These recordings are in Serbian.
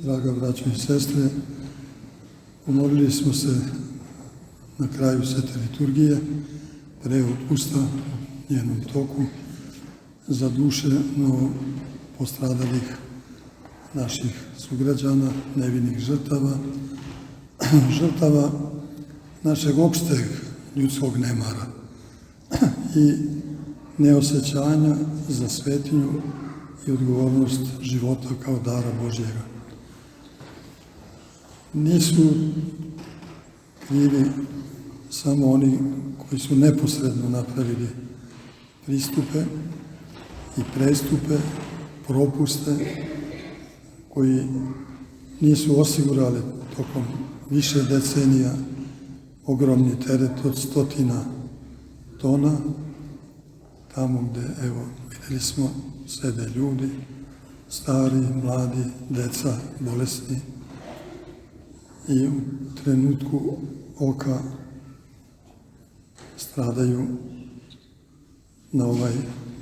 draga braćo i sestre, pomolili smo se na kraju svete liturgije, pre otpusta u njenom toku, za duše postradalih naših sugrađana, nevinih žrtava, žrtava našeg opšteg ljudskog nemara i neosjećanja za svetinju i odgovornost života kao dara Božjega. Nisu krivi samo oni koji su neposredno napravili pristupe i prestupe, propuste, koji nisu osigurali tokom više decenija ogromni teret od 100 tona, tamo gde, evo, videli smo, sede ljudi, stari, mladi, deca, bolesni, i u trenutku oka stradaju na ovaj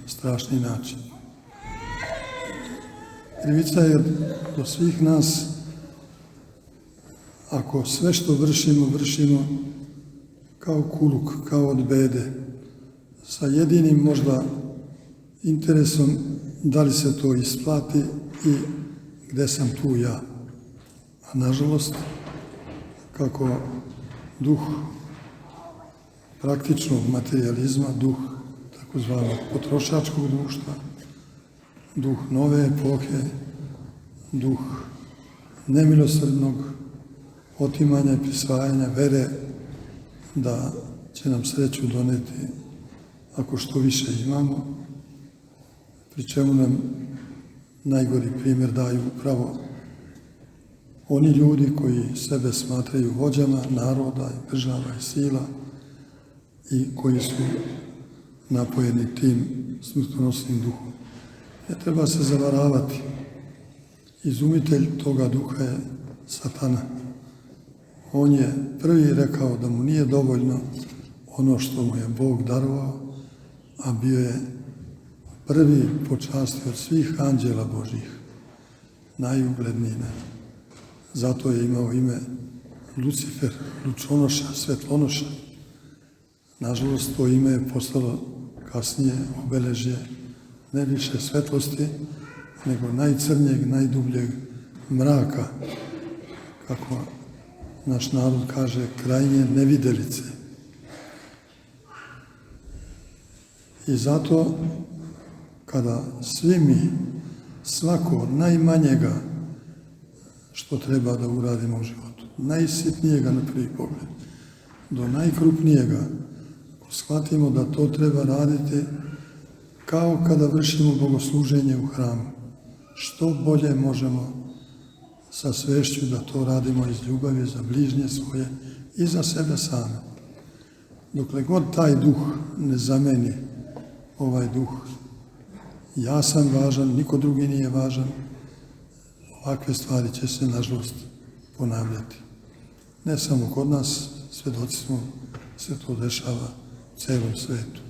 strašni način. Krivica je do svih nas, ako sve što vršimo kao kuluk, kao od bede, sa jedinim možda interesom da li se to isplati i gde sam tu ja. A nažalost, kako duh praktičnog materijalizma, duh takozvanog potrošačkog društva, duh nove epohe, duh nemilosrdnog otimanja i prisvajanja vere da će nam sreću doneti ako što više imamo, pri čemu nam najgori primjer daju upravo oni ljudi koji sebe smatraju vođama naroda i država i sila i koji su napojeni tim smrtonosnim duhom. Ne treba se zavaravati. Izumitelj toga duha je Satana. On je prvi rekao da mu nije dovoljno ono što mu je Bog darovao, a bio je prvi po časti od svih anđela Božjih, najugledniji. Zato je imao ime Lucifer, lučonoša, svetlonoša. Nažalost, to ime je postalo kasnije obeležje ne više svetlosti, nego najcrnjeg, najdubljeg mraka, kako naš narod kaže, krajnje nevidelice. I zato, kada svi mi, svako od najmanjega što treba da uradimo u životu, najsitnijega na prvi pogled, do najkrupnijega, shvatimo da to treba raditi kao kada vršimo bogosluženje u hramu. Što bolje možemo sa svešću da to radimo iz ljubavi za bližnje svoje i za sebe same. Dokle god taj duh ne zameni ovaj duh, ja sam važan, niko drugi nije važan, ovakve stvari će se, nažalost, ponavljati. Ne samo kod nas, svedoci smo, se to dešava u celom svetu.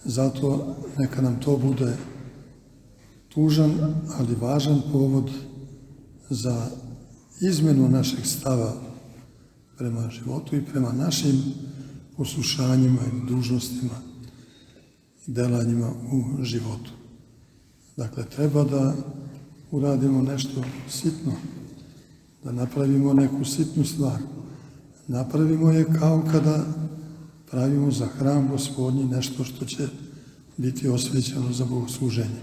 Zato neka nam to bude tužan, ali važan povod za izmenu našeg stava prema životu i prema našim poslušanjima i dužnostima i delanjima u životu. Dakle, treba da uradimo nešto sitno, da napravimo neku sitnu stvar. Napravimo je kao kada pravimo za hram Gospodnji nešto što će biti osvećeno za bogosluženje.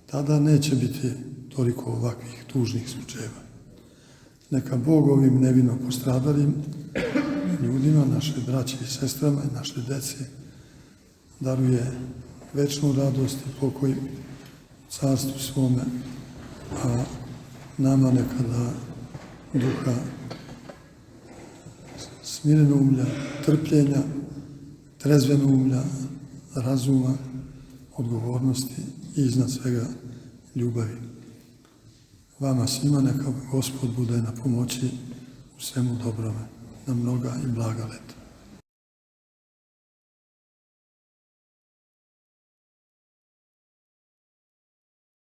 Tada neće biti toliko ovakvih tužnih slučajeva. Neka Bog ovim nevino postradalim ljudima, našoj braći i sestrama i našoj deci daruje večnu radost i pokoj carstvu svome, a nama neka da duha smirenomlja, trpljenja, trezvenomlja, razuma, odgovornosti i iznad svega ljubavi. Vama svima neka Gospod bude na pomoći u svemu dobrome, na mnoga i blaga leta.